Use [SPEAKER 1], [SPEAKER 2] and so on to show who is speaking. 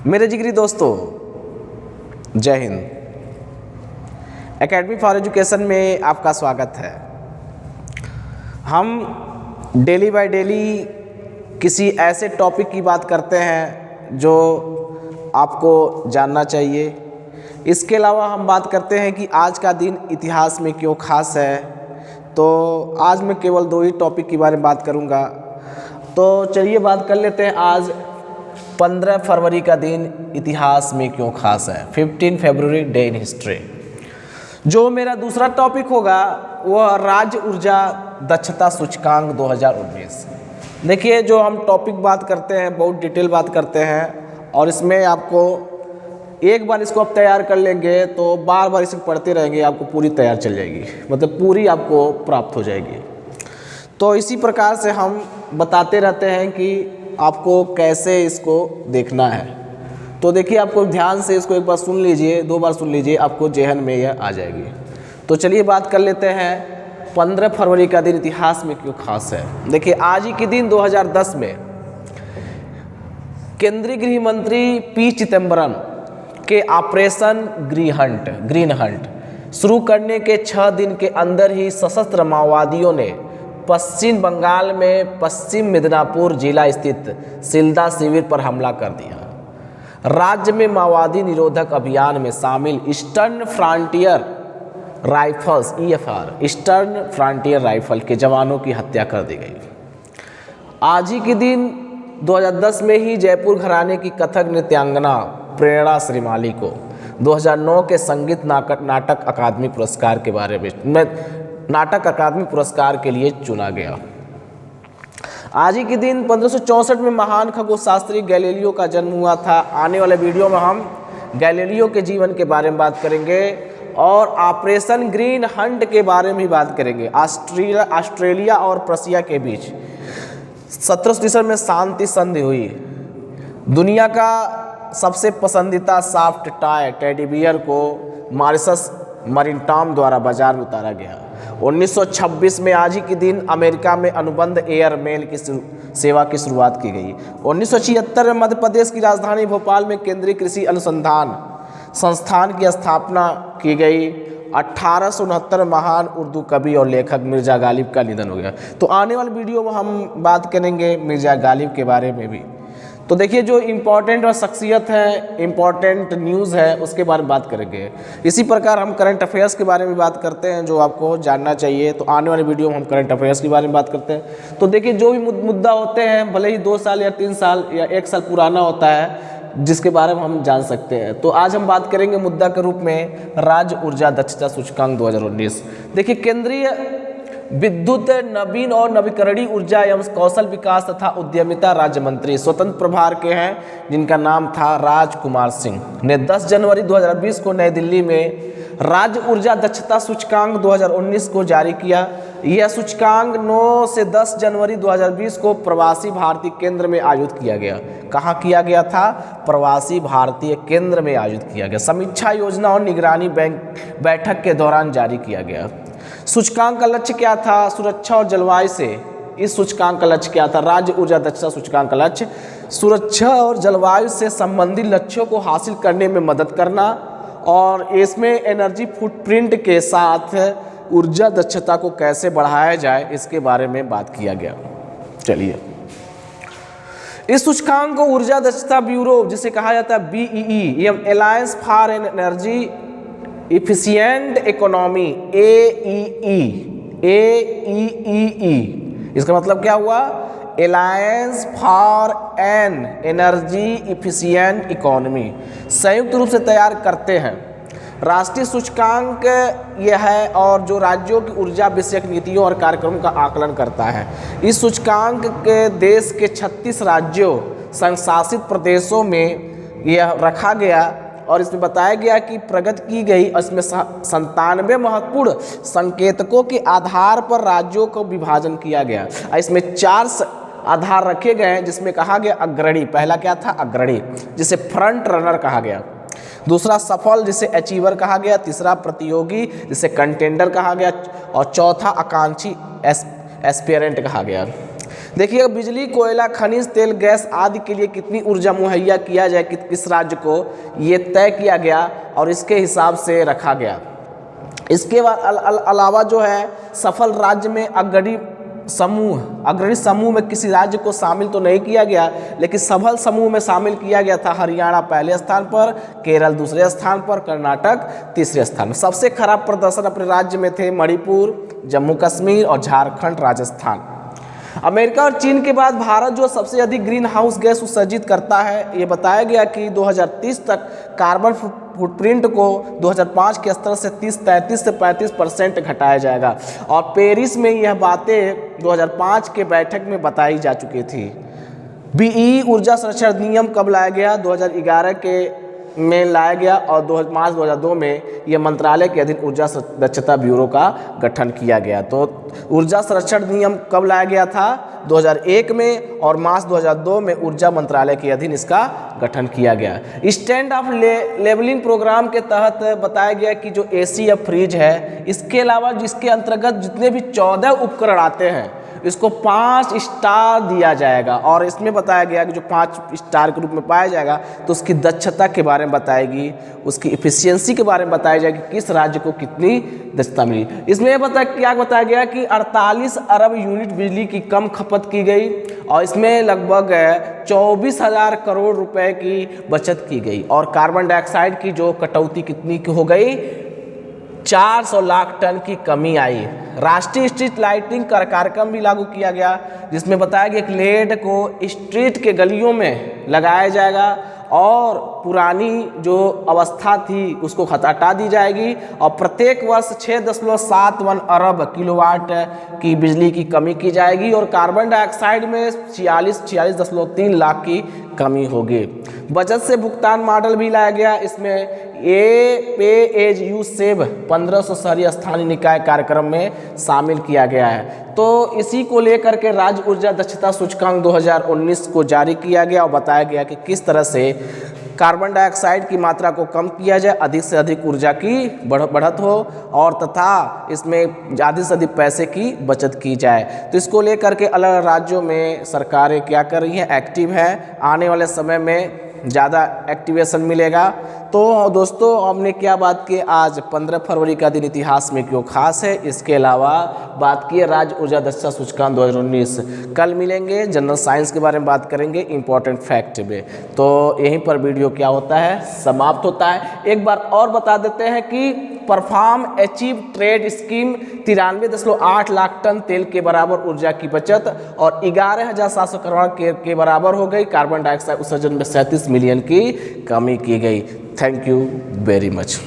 [SPEAKER 1] मेरे जिगरी दोस्तों, जय हिंद। एकेडमी फॉर एजुकेशन में आपका स्वागत है। हम डेली बाय डेली किसी ऐसे टॉपिक की बात करते हैं जो आपको जानना चाहिए। इसके अलावा हम बात करते हैं कि आज का दिन इतिहास में क्यों खास है। तो आज मैं केवल 2 ही टॉपिक के बारे में बात करूंगा। तो चलिए बात कर लेते हैं। आज 15 फरवरी का दिन इतिहास में क्यों खास है, 15 फरवरी डे इन हिस्ट्री। जो मेरा दूसरा टॉपिक होगा वह राज्य ऊर्जा दक्षता सूचकांक 2019। देखिए, जो हम टॉपिक बात करते हैं बहुत डिटेल बात करते हैं, और इसमें आपको एक बार इसको आप तैयार कर लेंगे तो बार बार इसे पढ़ते रहेंगे, आपको पूरी तैयार चल जाएगी, मतलब पूरी आपको प्राप्त हो जाएगी। तो इसी प्रकार से हम बताते रहते हैं कि आपको कैसे इसको देखना है। तो देखिए, आपको ध्यान से इसको एक बार सुन लीजिए, 2 बार सुन लीजिए, आपको जेहन में यह आ जाएगी। तो चलिए बात कर लेते हैं 15 फरवरी का दिन इतिहास में क्यों खास है। देखिए, आज ही के दिन 2010 में केंद्रीय गृह मंत्री पी चिदम्बरम के ऑपरेशन ग्रीन हंट शुरू करने के 6 दिन के अंदर ही सशस्त्र माओवादियों ने पश्चिम बंगाल में पश्चिम मिदनापुर जिला स्थित सिलदा शिविर पर हमला कर दिया। राज्य में माओवादी निरोधक अभियान में शामिल eastern frontier rifles eastern frontier rifle के जवानों की हत्या कर दी गई। आज ही के दिन 2010 में ही जयपुर घराने की कथक नृत्यांगना प्रेरणा श्रीमाली को 2009 के संगीत नाटक अकादमी पुरस्कार के बारे में नाटक अकादमी पुरस्कार के लिए चुना गया। आज ही के दिन 1564 में महान खगोलशास्त्री गैलीलियो का जन्म हुआ था। आने वाले वीडियो में हम गैलीलियो के जीवन के बारे में बात करेंगे और ऑपरेशन ग्रीन हंट के बारे में भी बात करेंगे। ऑस्ट्रेलिया और प्रशिया के बीच 1700 में शांति संधि हुई। दुनिया का सबसे पसंदीदा सॉफ्ट टॉय टेडी बियर को मॉरिशस मरीनटॉम द्वारा बाजार में उतारा गया। 1926 में आज ही के दिन अमेरिका में अनुबंध एयरमेल की सेवा की शुरुआत की गई। 1976 में मध्य प्रदेश की राजधानी भोपाल में केंद्रीय कृषि अनुसंधान संस्थान की स्थापना की गई। 1869 में महान उर्दू कवि और लेखक मिर्जा गालिब का निधन हो गया। तो आने वाले वीडियो में हम बात करेंगे मिर्जा गालिब के बारे में भी। तो देखिए, जो इम्पोर्टेंट और शख्सियत है, इम्पोर्टेंट न्यूज़ है, उसके बारे में बात करेंगे। इसी प्रकार हम करंट अफेयर्स के बारे में बात करते हैं जो आपको जानना चाहिए। तो आने वाले वीडियो में हम करंट अफेयर्स के बारे में बात करते हैं। तो देखिए, जो भी मुद्दा होते हैं, भले ही 2 साल या 3 साल या 1 साल पुराना होता है, जिसके बारे में हम जान सकते हैं। तो आज हम बात करेंगे मुद्दा के रूप में राज्य ऊर्जा दक्षता सूचकांक 2019। देखिए, केंद्रीय विद्युत नवीन और नवीकरणीय ऊर्जा एवं कौशल विकास तथा उद्यमिता राज्य मंत्री स्वतंत्र प्रभार के हैं, जिनका नाम था राजकुमार सिंह, ने 10 जनवरी 2020 को नई दिल्ली में राज्य ऊर्जा दक्षता सूचकांक 2019 को जारी किया। यह सूचकांक 9 से 10 जनवरी 2020 को प्रवासी भारतीय केंद्र में आयोजित किया गया। कहाँ किया गया था? प्रवासी भारतीय केंद्र में आयोजित किया गया। समीक्षा योजना और निगरानी बैठक के दौरान जारी किया गया। सूचकांक का लक्ष्य क्या था? सुरक्षा और जलवायु से इस सूचकांक का लक्ष्य क्या था? राज्य ऊर्जा दक्षता सूचकांक का लक्ष्य सुरक्षा और जलवायु से संबंधित लक्ष्यों को हासिल करने में मदद करना, और इसमें एनर्जी फुटप्रिंट के साथ ऊर्जा दक्षता को कैसे बढ़ाया जाए, इसके बारे में बात किया गया। चलिए, इस सूचकांक को ऊर्जा दक्षता ब्यूरो, जिसे कहा जाता है BEE एवं alliance for an energy efficient economy AEE, इसका मतलब क्या हुआ? Alliance for an energy efficient economy, संयुक्त रूप से तैयार करते हैं। राष्ट्रीय सूचकांक यह है और जो राज्यों की ऊर्जा विषयक नीतियों और कार्यक्रमों का आकलन करता है। इस सूचकांक के देश के 36 राज्यों संशासित प्रदेशों में यह रखा गया और इसमें बताया गया कि प्रगति की गई। इसमें 97 महत्वपूर्ण संकेतकों के आधार पर राज्यों को विभाजन किया गया। इसमें 4 आधार रखे गए हैं, जिसमें कहा गया अग्रणी। पहला क्या था? अग्रणी, जिसे फ्रंट रनर कहा गया। दूसरा सफल, जिसे अचीवर कहा गया। तीसरा प्रतियोगी, जिसे कंटेंडर कहा गया। और चौथा आकांक्षी एस्पिरेंट कहा गया। देखिए बिजली, कोयला, खनिज तेल, गैस आदि के लिए कितनी ऊर्जा मुहैया किया जाए किस राज्य को, ये तय किया गया और इसके हिसाब से रखा गया। इसके अलावा जो है सफल राज्य में अग्रणी समूह में किसी राज्य को शामिल तो नहीं किया गया, लेकिन सफल समूह में शामिल किया गया था हरियाणा पहले स्थान पर, केरल दूसरे स्थान पर, कर्नाटक तीसरे स्थान पर। सबसे खराब प्रदर्शन अपने राज्य में थे मणिपुर, जम्मू कश्मीर और झारखंड, राजस्थान। अमेरिका और चीन के बाद भारत जो सबसे अधिक ग्रीन हाउस गैस उत्सर्जित करता है, ये बताया गया कि 2030 तक कार्बन फुटप्रिंट को 2005 के स्तर से 33 से 35% घटाया जाएगा। और पेरिस में यह बातें 2005 के बैठक में बताई जा चुकी थी। बीई ऊर्जा संरक्षण नियम कब लाया गया? 2011 के में लाया गया और मार्च 2002 में यह मंत्रालय के अधीन ऊर्जा दक्षता ब्यूरो का गठन किया गया। तो ऊर्जा संरक्षण नियम कब लाया गया था? 2001 में और मार्च 2002 में ऊर्जा मंत्रालय के अधीन इसका गठन किया गया। स्टैंड ऑफ लेवलिंग प्रोग्राम के तहत बताया गया कि जो एसी या फ्रिज है, इसके अलावा जिसके अंतर्गत जितने भी 14 उपकरण आते हैं इसको 5 स्टार दिया जाएगा। और इसमें बताया गया कि जो 5 स्टार के रूप में पाया जाएगा तो उसकी दक्षता के बारे में बताएगी, उसकी इफिशियंसी के बारे में बताया जाएगा कि किस राज्य को कितनी दक्षता मिली। इसमें क्या बताया गया कि 48 अरब यूनिट बिजली की कम खपत की गई और इसमें लगभग 24,000 करोड़ रुपए की बचत की गई। और कार्बन डाइऑक्साइड की जो कटौती कितनी की हो गई? 400 लाख टन की कमी आई। राष्ट्रीय स्ट्रीट लाइटिंग कार्यक्रम भी लागू किया गया, जिसमें बताया गया कि लेड को स्ट्रीट के गलियों में लगाया जाएगा और पुरानी जो अवस्था थी उसको हटा दी जाएगी और प्रत्येक वर्ष 6.71 अरब किलोवाट की बिजली की कमी की जाएगी और कार्बन डाइऑक्साइड में 46.3 लाख की कमी होगी। बचत से भुगतान मॉडल भी लाया गया। इसमें पे एज यू सेव 1500 शहरी स्थानीय निकाय कार्यक्रम में शामिल किया गया है। तो इसी को लेकर के राज्य ऊर्जा दक्षता सूचकांक 2019 को जारी किया गया और बताया गया कि किस तरह से कार्बन डाइऑक्साइड की मात्रा को कम किया जाए, अधिक से अधिक ऊर्जा की बढ़त हो और तथा इसमें ज़्यादा से अधिक पैसे की बचत की जाए। तो इसको लेकर के अलग राज्यों में सरकारें क्या कर रही हैं? एक्टिव है। आने वाले समय में ज़्यादा एक्टिवेशन मिलेगा। तो दोस्तों हमने क्या बात की? आज 15 फरवरी का दिन इतिहास में क्यों खास है, इसके अलावा बात की राज्य ऊर्जा दक्षता सूचकांक 2019। कल मिलेंगे, जनरल साइंस के बारे में बात करेंगे, इंपॉर्टेंट फैक्ट में। तो यहीं पर वीडियो क्या होता है? समाप्त होता है। एक बार और बता देते हैं कि perform achieve trade scheme 93.8 lakh tonne तेल के बराबर ऊर्जा की बचत और 11,700 करोड़ के बराबर हो गई। कार्बन डाइऑक्साइड उत्सर्जन में 37 मिलियन की कमी की गई। Thank you very much.